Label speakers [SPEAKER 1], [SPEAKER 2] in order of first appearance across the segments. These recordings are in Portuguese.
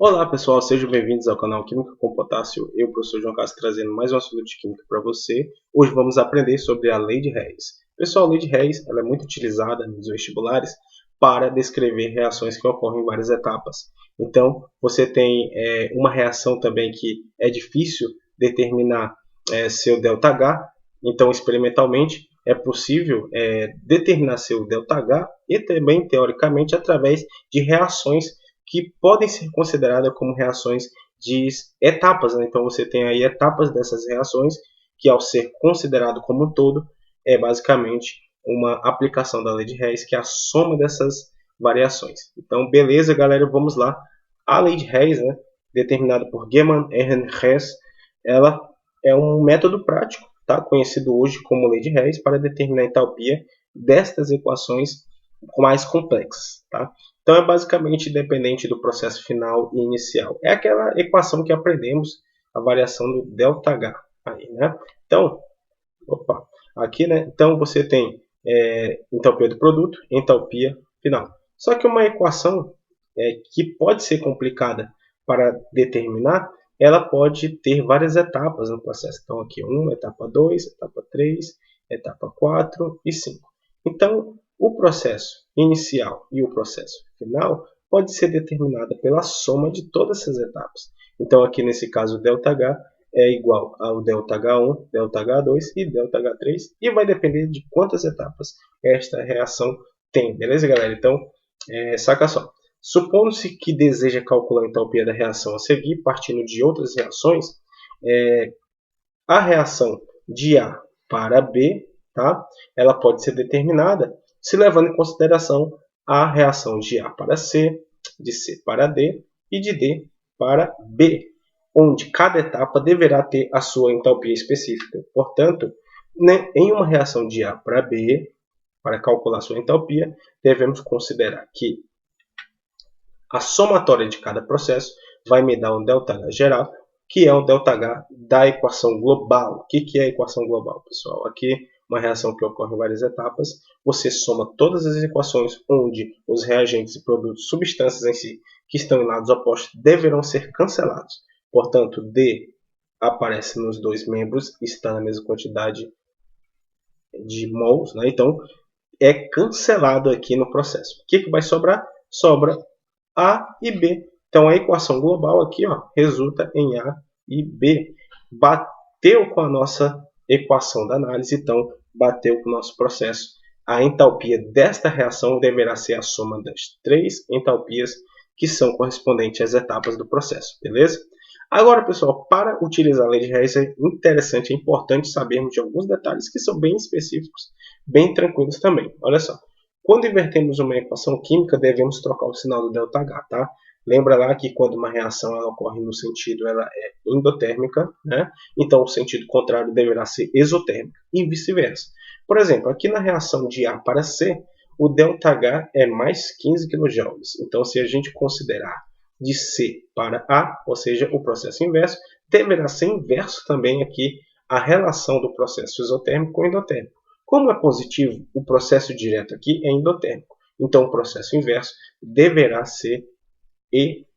[SPEAKER 1] Olá pessoal, sejam bem-vindos ao canal Química com Potássio. Eu, professor João Castro, trazendo mais um assunto de Química para você. Hoje vamos aprender sobre a Lei de Hess. Pessoal, a Lei de Hess ela é muito utilizada nos vestibulares para descrever reações que ocorrem em várias etapas. Então, você tem uma reação também que é difícil determinar seu ΔH. Então, experimentalmente, é possível determinar seu ΔH e também, teoricamente, através de reações que podem ser consideradas como reações de etapas. Né? Então, você tem aí etapas dessas reações, que ao ser considerado como um todo, é basicamente uma aplicação da lei de Hess, que é a soma dessas variações. Então, beleza, galera, vamos lá. A lei de Hess, né, determinada por Geman Hess, ela é um método prático, tá, conhecido hoje como lei de Hess, para determinar a entalpia destas equações mais complexas. Tá? Então, é basicamente dependente do processo final e inicial. É aquela equação que aprendemos, a variação do ΔH. Aí, né? Então, aqui, né? Então, você tem entalpia do produto e entalpia final. Só que uma equação que pode ser complicada para determinar, ela pode ter várias etapas no processo. Então, aqui 1, etapa 2, etapa 3, etapa 4 e 5. Então, o processo inicial e o processo final pode ser determinado pela soma de todas essas etapas. Então, aqui nesse caso, o ΔH é igual ao ΔH1, ΔH2 e ΔH3, e vai depender de quantas etapas esta reação tem. Beleza, galera? Então, saca só. Supondo-se que deseja calcular a entalpia da reação a seguir, partindo de outras reações, a reação de A para B, tá? Ela pode ser determinada se levando em consideração a reação de A para C, de C para D e de D para B, onde cada etapa deverá ter a sua entalpia específica. Portanto, em uma reação de A para B, para calcular sua entalpia, devemos considerar que a somatória de cada processo vai me dar um ΔH geral, que é um ΔH da equação global. O que é a equação global, pessoal? Aqui, uma reação que ocorre em várias etapas. Você soma todas as equações onde os reagentes e produtos, substâncias em si, que estão em lados opostos, deverão ser cancelados. Portanto, D aparece nos dois membros, está na mesma quantidade de mols, né? Então, é cancelado aqui no processo. O que vai sobrar? Sobra A e B. Então, a equação global aqui resulta em A e B. Bateu com a nossa equação da análise, então bateu com o nosso processo. A entalpia desta reação deverá ser a soma das três entalpias que são correspondentes às etapas do processo, beleza? Agora, pessoal, para utilizar a lei de Hess é interessante, é importante sabermos de alguns detalhes que são bem específicos, bem tranquilos também. Olha só, quando invertemos uma equação química, devemos trocar o sinal do ΔH, tá? Lembra lá que quando uma reação ela ocorre no sentido, ela é endotérmica, né? Então o sentido contrário deverá ser exotérmico e vice-versa. Por exemplo, aqui na reação de A para C, o ΔH é mais 15 kJ. Então, se a gente considerar de C para A, ou seja, o processo inverso, deverá ser inverso também aqui a relação do processo exotérmico com endotérmico. Como é positivo, o processo direto aqui é endotérmico. Então, o processo inverso deverá ser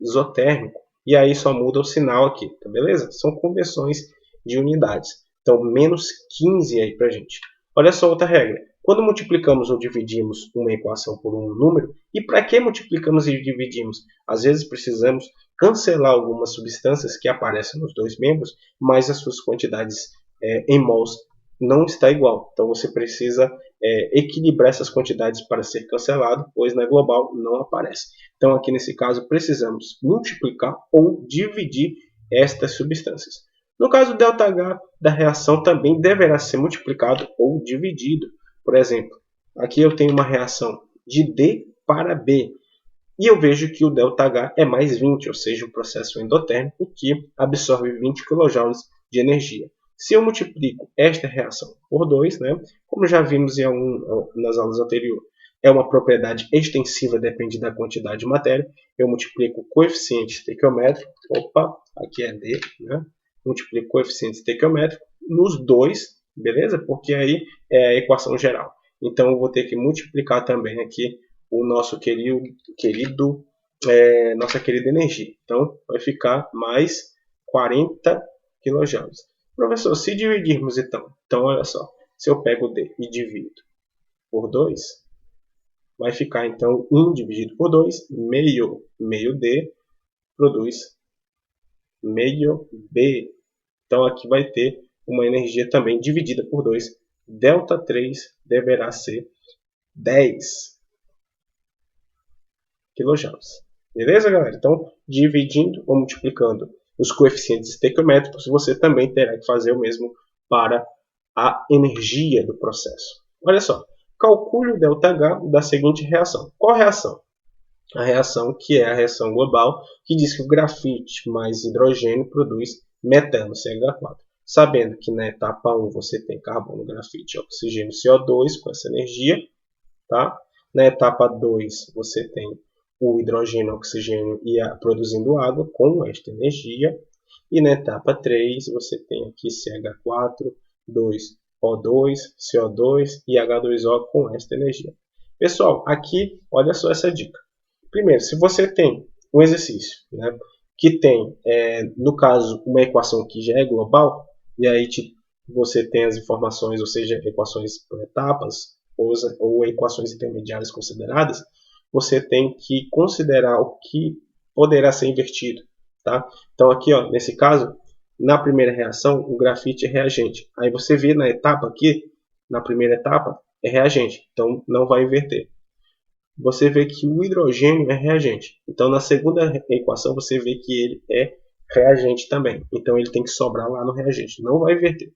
[SPEAKER 1] exotérmico. E aí só muda o sinal aqui, tá beleza? São conversões de unidades. Então, menos 15 aí pra gente. Olha só outra regra. Quando multiplicamos ou dividimos uma equação por um número, e para que multiplicamos e dividimos? Às vezes precisamos cancelar algumas substâncias que aparecem nos dois membros, mas as suas quantidades em mols não está igual. Então você precisa equilibrar essas quantidades para ser cancelado, pois na global não aparece. Então aqui nesse caso precisamos multiplicar ou dividir estas substâncias. No caso, o ΔH da reação também deverá ser multiplicado ou dividido. Por exemplo, aqui eu tenho uma reação de D para B. E eu vejo que o ΔH é mais 20, ou seja, o processo endotérmico que absorve 20 kJ de energia. Se eu multiplico esta reação por 2, né, como já vimos nas aulas anteriores, é uma propriedade extensiva, depende da quantidade de matéria. Eu multiplico o coeficiente estequiométrico, aqui é D, né? Multiplico o coeficiente estequiométrico nos dois, beleza? Porque aí é a equação geral. Então eu vou ter que multiplicar também aqui o nosso querido nossa querida energia. Então, vai ficar mais 40 kJ. Professor, se dividirmos então olha só, se eu pego o D e divido por 2, vai ficar então 1 dividido por 2, meio D, produz meio B. Então aqui vai ter uma energia também dividida por 2. Δ3 deverá ser 10 kJ. Beleza, galera? Então, dividindo ou multiplicando os coeficientes estequiométricos, você também terá que fazer o mesmo para a energia do processo. Olha só, calcule o ΔH da seguinte reação. Qual reação? A reação que é a reação global, que diz que o grafite mais hidrogênio produz metano, CH4. Sabendo que na etapa 1 você tem carbono, grafite, oxigênio, CO2 com essa energia. Tá? Na etapa 2 você tem o hidrogênio, oxigênio e produzindo água com esta energia. E na etapa 3 você tem aqui CH4, 2O2, CO2 e H2O com esta energia. Pessoal, aqui olha só essa dica. Primeiro, se você tem um exercício, né, que tem, no caso, uma equação que já é global, e aí você tem as informações, ou seja, equações por etapas, ou equações intermediárias consideradas, você tem que considerar o que poderá ser invertido. Tá? Então, aqui, ó, nesse caso, na primeira reação, o grafite é reagente. Aí você vê na etapa aqui, na primeira etapa, é reagente, então não vai inverter. Você vê que o hidrogênio é reagente. Então, na segunda equação, você vê que ele é reagente também. Então, ele tem que sobrar lá no reagente. Não vai inverter.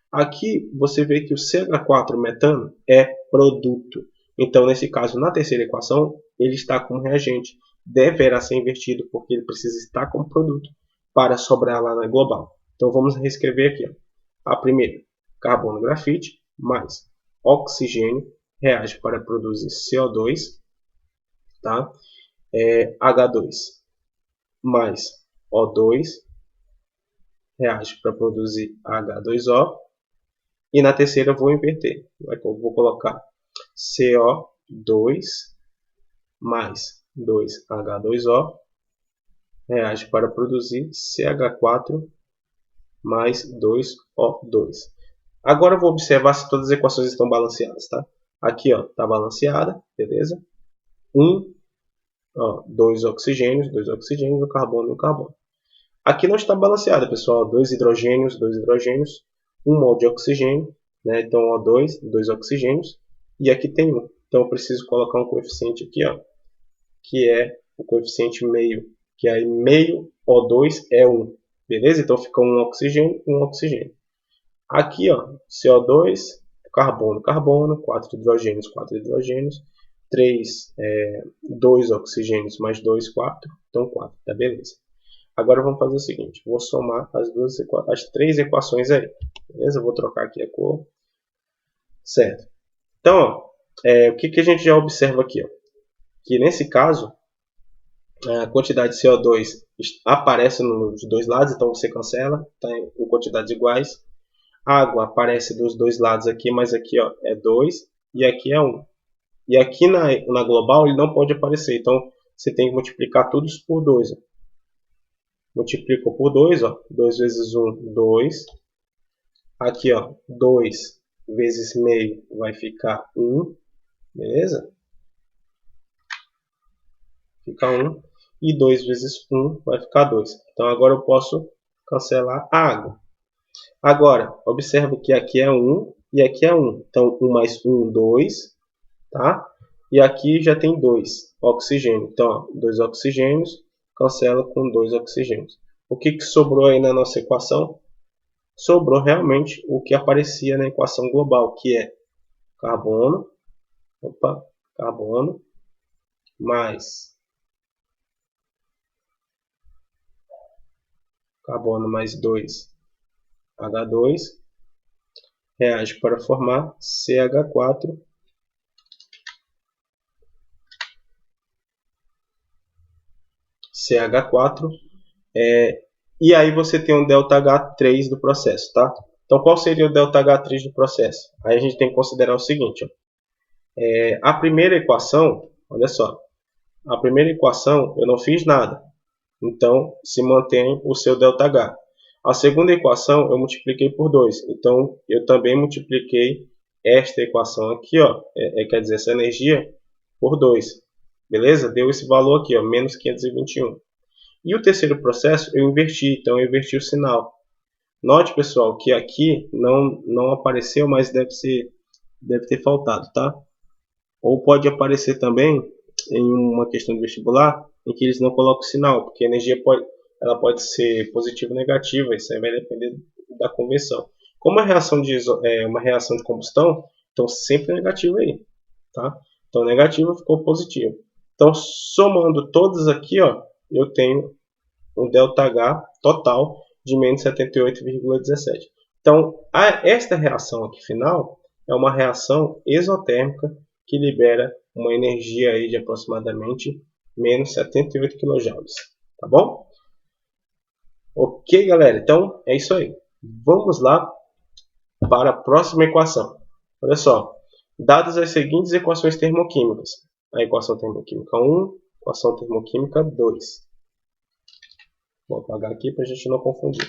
[SPEAKER 1] Aqui, você vê que o CH4 metano é produto. Então, nesse caso, na terceira equação, ele está como reagente. Deverá ser invertido, porque ele precisa estar como produto para sobrar lá na global. Então, vamos reescrever aqui. Ó. A primeira, carbono, grafite, mais oxigênio, reage para produzir CO2, tá? H2 mais O2 reage para produzir H2O. E na terceira eu vou inverter. Eu vou colocar CO2 mais 2H2O reage para produzir CH4 mais 2O2. Agora eu vou observar se todas as equações estão balanceadas, tá? Aqui, ó, está balanceada, beleza? 2 oxigênios, o carbono e o carbono. Aqui não está balanceada, pessoal. 2 hidrogênios, 1 mol de oxigênio, né? Então O2, 2 oxigênios, e aqui tem 1. Então eu preciso colocar um coeficiente aqui, ó, que é o coeficiente meio, que aí meio O2 é 1. Beleza? Então fica 1 oxigênio, 1 oxigênio. Aqui, ó, CO2, carbono, 4 hidrogênios, 2 oxigênios mais 2, 4. Então 4, tá beleza. Agora vamos fazer o seguinte, vou somar as 3 equações aí. Beleza? Vou trocar aqui a cor. Certo. Então, ó, o que a gente já observa aqui? Ó? Que nesse caso, a quantidade de CO2 aparece nos dois lados, então você cancela, tá em quantidades iguais. Água aparece dos dois lados aqui, mas aqui, ó, é 2 e aqui é 1. E aqui na global ele não pode aparecer, então você tem que multiplicar todos por 2. Ó. Multiplicou por 2, ó, 2 vezes 1, 2. Aqui, ó, 2 vezes meio vai ficar 1, beleza? Fica 1. E 2 vezes 1 vai ficar 2. Então agora eu posso cancelar a água. Agora, observe que aqui é 1 e aqui é 1. Então 1 mais 1, 2. Tá? E aqui já tem 2 oxigênio. Então, ó, 2 oxigênios cancela com 2 oxigênios. O que sobrou aí na nossa equação? Sobrou realmente o que aparecia na equação global, que é carbono mais carbono mais 2H2 reage para formar CH4 e aí você tem um ΔH3 do processo, tá? Então qual seria o ΔH3 do processo? Aí a gente tem que considerar o seguinte, ó. A primeira equação, olha só, a primeira equação eu não fiz nada, então se mantém o seu ΔH. A segunda equação eu multipliquei por 2, então eu também multipliquei esta equação aqui, ó, quer dizer, essa energia por 2. Beleza? Deu esse valor aqui, ó, menos 521. E o terceiro processo eu inverti, então eu inverti o sinal. Note, pessoal, que aqui não apareceu, mas deve ter faltado, tá? Ou pode aparecer também em uma questão de vestibular em que eles não colocam sinal, porque a energia ela pode ser positiva ou negativa, isso aí vai depender da conversão. Como a reação é uma reação de combustão, então sempre negativo aí, tá? Então negativo ficou positivo. Então somando todos aqui, ó, eu tenho um ΔH total de menos 78,17. Então esta reação aqui final é uma reação exotérmica que libera uma energia aí de aproximadamente menos 78 kJ, tá bom? Ok, galera, então é isso aí. Vamos lá para a próxima equação. Olha só, dadas as seguintes equações termoquímicas. A equação termoquímica 1, equação termoquímica 2. Vou apagar aqui para a gente não confundir.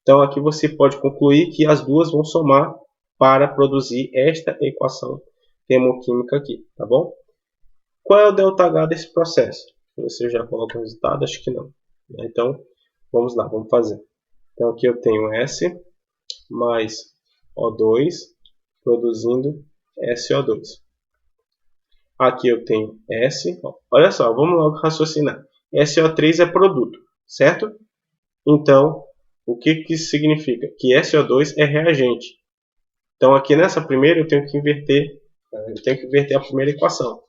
[SPEAKER 1] Então aqui você pode concluir que as duas vão somar para produzir esta equação termoquímica aqui, tá bom? Qual é o ΔH desse processo? Você já coloca o resultado? Acho que não. Então, vamos lá, vamos fazer. Então aqui eu tenho S mais O2 produzindo SO2. Aqui eu tenho S. Olha só, vamos logo raciocinar. SO3 é produto, certo? Então, o que isso significa? Que SO2 é reagente. Então aqui nessa primeira eu tenho que inverter a primeira equação.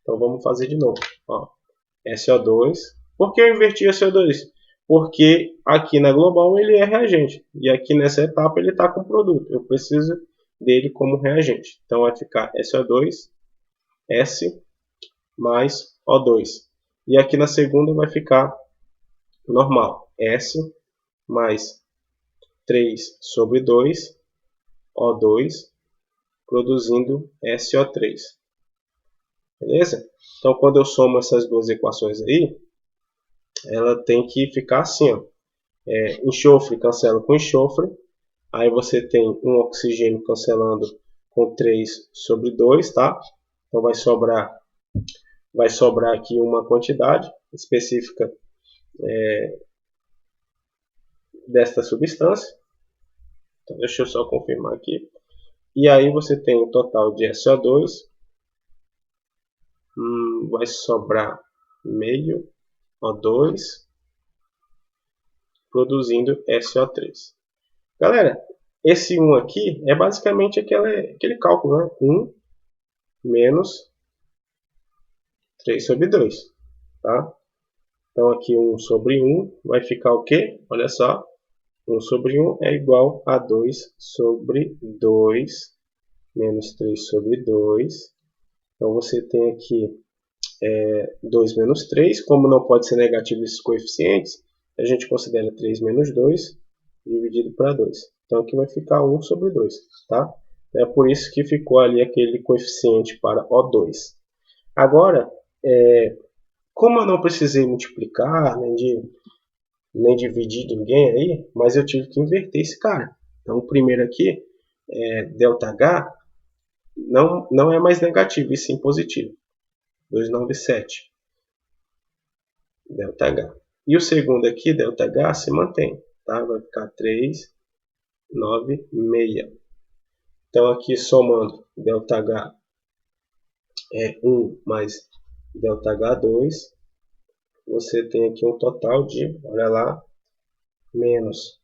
[SPEAKER 1] Então vamos fazer de novo. Ó, SO2. Por que eu inverti SO2? Porque aqui na global ele é reagente. E aqui nessa etapa ele está com produto. Eu preciso dele como reagente. Então vai ficar SO2, S mais O2. E aqui na segunda vai ficar normal. S mais 3 sobre 2, O2, produzindo SO3. Beleza? Então quando eu somo essas duas equações aí, ela tem que ficar assim, ó. Enxofre cancela com enxofre, aí você tem um oxigênio cancelando com 3 sobre 2, tá? Então vai sobrar aqui uma quantidade específica desta substância. Então deixa eu só confirmar aqui. E aí você tem um total de SO2, vai sobrar meio O2, produzindo SO3. Galera, esse 1 aqui é basicamente aquele cálculo, né? 1 menos 3 sobre 2, tá? Então aqui 1 sobre 1 vai ficar o quê? Olha só, 1 sobre 1 é igual a 2 sobre 2 menos 3 sobre 2. Então você tem aqui 2 menos 3, como não pode ser negativo esses coeficientes, a gente considera 3 menos 2 dividido para 2. Então aqui vai ficar 1 sobre 2, tá? É por isso que ficou ali aquele coeficiente para O2. Agora, como eu não precisei multiplicar, nem dividir ninguém aí, mas eu tive que inverter esse cara. Então o primeiro aqui, ΔH, não é mais negativo, e sim positivo. 297 ΔH. E o segundo aqui, ΔH, se mantém, tá? Vai ficar 396. Então aqui somando ΔH é 1 mais ΔH2, você tem aqui um total de, olha lá, menos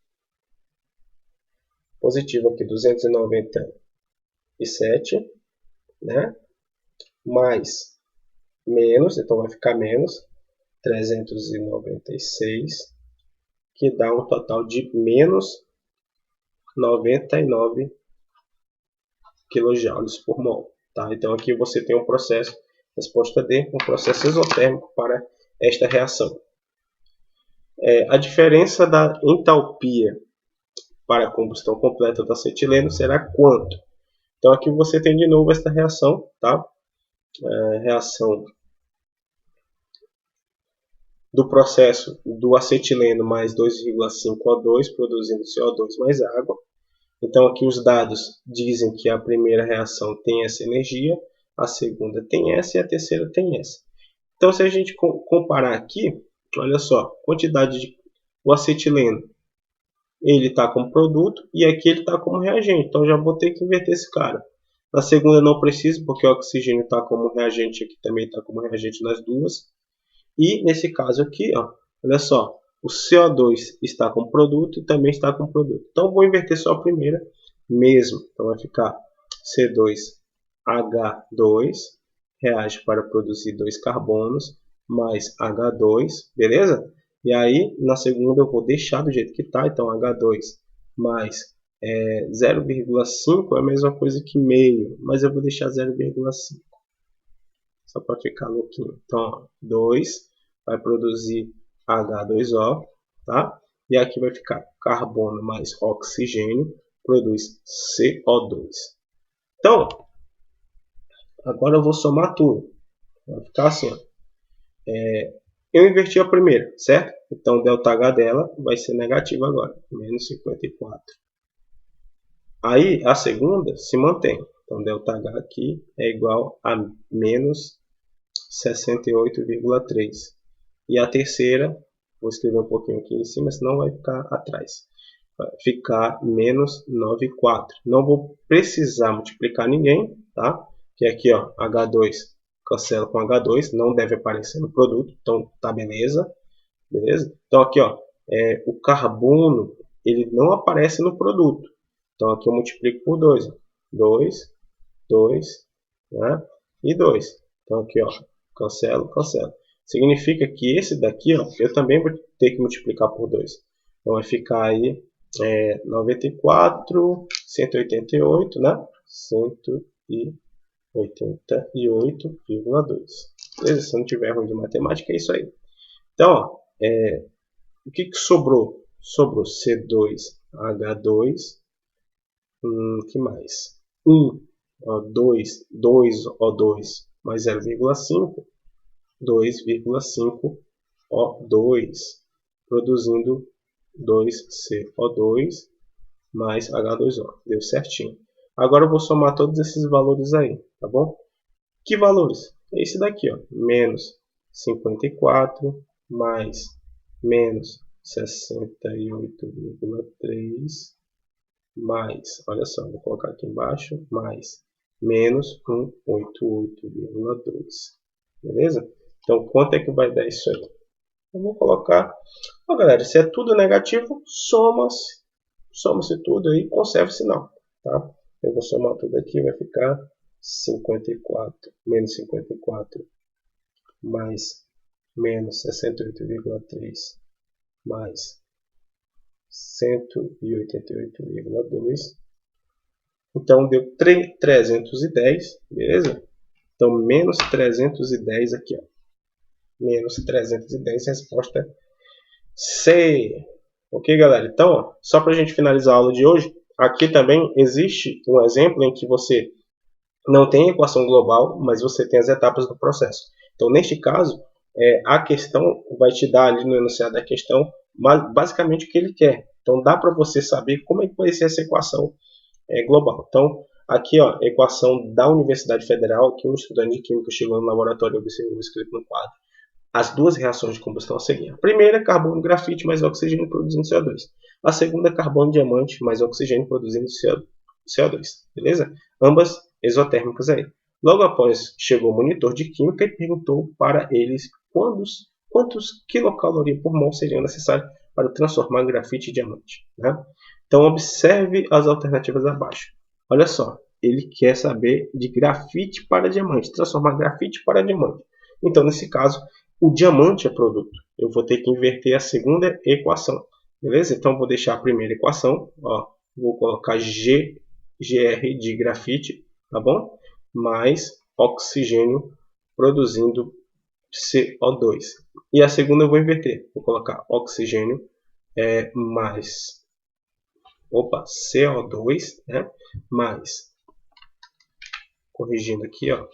[SPEAKER 1] positivo aqui 297, né? Mais menos, então vai ficar menos 396, que dá um total de menos 99 kJ por mol. Tá? Então aqui você tem um processo, resposta D, um processo exotérmico para esta reação. A diferença da entalpia para a combustão completa do acetileno será quanto? Então aqui você tem de novo esta reação, tá? Reação do processo do acetileno mais 2,5 O2 produzindo CO2 mais água. Então aqui os dados dizem que a primeira reação tem essa energia, a segunda tem essa e a terceira tem essa. Então se a gente comparar aqui, olha só, quantidade de o acetileno, ele está como produto e aqui ele está como reagente, então já vou ter que inverter esse cara. Na segunda não preciso, porque o oxigênio está como reagente, aqui também está como reagente nas duas. E nesse caso aqui, ó, olha só, o CO2 está com produto e também está com produto. Então vou inverter só a primeira mesmo. Então vai ficar C2H2 reage para produzir 2 carbonos mais H2, beleza? E aí na segunda eu vou deixar do jeito que está, então H2 mais 0,5 é a mesma coisa que meio, mas eu vou deixar 0,5 só para ficar louquinho. Então, ó, 2 vai produzir H2O, tá? E aqui vai ficar carbono mais oxigênio, produz CO2. Então, agora eu vou somar tudo. Vai ficar assim, ó. Eu inverti a primeira, certo? Então, ΔH dela vai ser negativo agora, menos 54. Aí, a segunda se mantém. Então, ΔH aqui é igual a menos 68,3. E a terceira, vou escrever um pouquinho aqui em cima, senão vai ficar atrás. Vai ficar menos 9,4. Não vou precisar multiplicar ninguém, tá? Que aqui, ó, H2 cancela com H2, não deve aparecer no produto, então tá beleza. Beleza? Então aqui, ó, o carbono, ele não aparece no produto. Então aqui eu multiplico por 2. 2, 2, né? E 2. Então aqui, ó, cancelo, cancelo. Significa que esse daqui, ó, eu também vou ter que multiplicar por 2. Então vai ficar aí 94, 188, né? 188,2. Beleza? Se não tiver ruim de matemática, é isso aí. Então, ó, o que sobrou? Sobrou C2H2, que mais? 2 O2 mais 0,5, 2,5 O2, produzindo 2CO2 mais H2O. Deu certinho. Agora eu vou somar todos esses valores aí, tá bom? Que valores? Esse daqui, ó, menos 54 mais menos 68,3 mais, olha só, vou colocar aqui embaixo, mais menos 188,2. Beleza? Então, quanto é que vai dar isso aí? Eu vou colocar... Ó, galera, se é tudo negativo, soma-se tudo aí, conserva-se não. Tá? Eu vou somar tudo aqui, vai ficar 54, menos 54, mais menos 68,3, mais 188,2. Então, deu 310, beleza? Então, menos 310 aqui, ó. Menos 310, resposta C. Ok, galera? Então, ó, só para a gente finalizar a aula de hoje, aqui também existe um exemplo em que você não tem a equação global, mas você tem as etapas do processo. Então, neste caso, a questão vai te dar ali no enunciado da questão basicamente o que ele quer. Então, dá para você saber como é que vai ser essa equação global. Então, aqui, ó, equação da Universidade Federal, que um estudante de química chegou no laboratório e observou escrito no quadro. As duas reações de combustão a seguir. A primeira é carbono grafite mais oxigênio produzindo CO2. A segunda é carbono diamante mais oxigênio produzindo CO2. Beleza? Ambas exotérmicas aí. Logo após, chegou o monitor de química e perguntou para eles quantos quilocalorias por mol seriam necessários para transformar grafite em diamante. Né? Então, observe as alternativas abaixo. Olha só, ele quer saber de grafite para diamante, transformar grafite para diamante. Então, nesse caso, o diamante é produto. Eu vou ter que inverter a segunda equação. Beleza? Então, vou deixar a primeira equação. Ó, vou colocar GR de grafite, tá bom? Mais oxigênio produzindo CO2. E a segunda eu vou inverter. Vou colocar oxigênio mais CO2, né? Mais, corrigindo aqui, ó,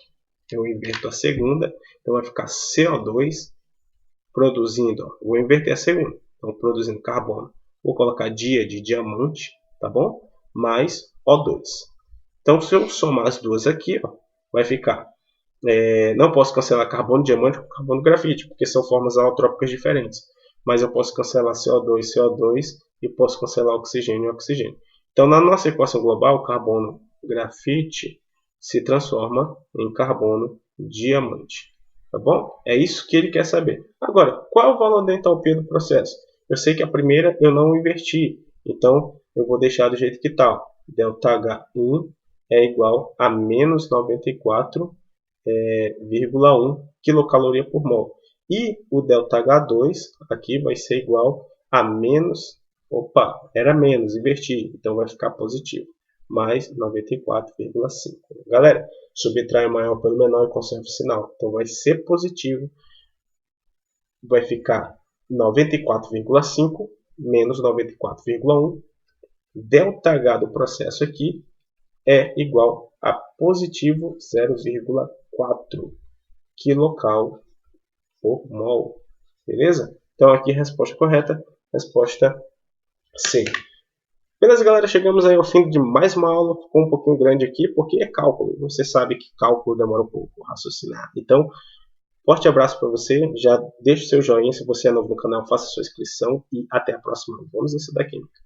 [SPEAKER 1] eu inverto a segunda, então vai ficar CO2 produzindo, ó, vou inverter a segunda, então produzindo carbono, vou colocar dia de diamante, tá bom? Mais O2. Então se eu somar as duas aqui, ó, vai ficar, não posso cancelar carbono diamante com carbono grafite, porque são formas alotrópicas diferentes, mas eu posso cancelar CO2, CO2 e posso cancelar oxigênio e oxigênio. Então na nossa equação global, carbono grafite se transforma em carbono diamante. Tá bom? É isso que ele quer saber. Agora, qual é o valor da entalpia do processo? Eu sei que a primeira eu não inverti, então eu vou deixar do jeito que está. ΔH1 é igual a menos 94,1 quilocaloria por mol. E o ΔH2 aqui vai ser igual a menos, era menos, inverti, então vai ficar positivo, mais 94,5. Galera, subtrai o maior pelo menor e conserva o sinal. Então vai ser positivo, vai ficar 94,5 menos 94,1. ΔH do processo aqui é igual a positivo 0,4 kcal por mol. Beleza? Então aqui a resposta correta, resposta C. Beleza, galera? Chegamos aí ao fim de mais uma aula. Ficou um pouquinho grande aqui, porque é cálculo. Você sabe que cálculo demora um pouco para raciocinar. Então, forte abraço para você. Já deixa o seu joinha. Se você é novo no canal, faça sua inscrição. E até a próxima. Vamos estudar química.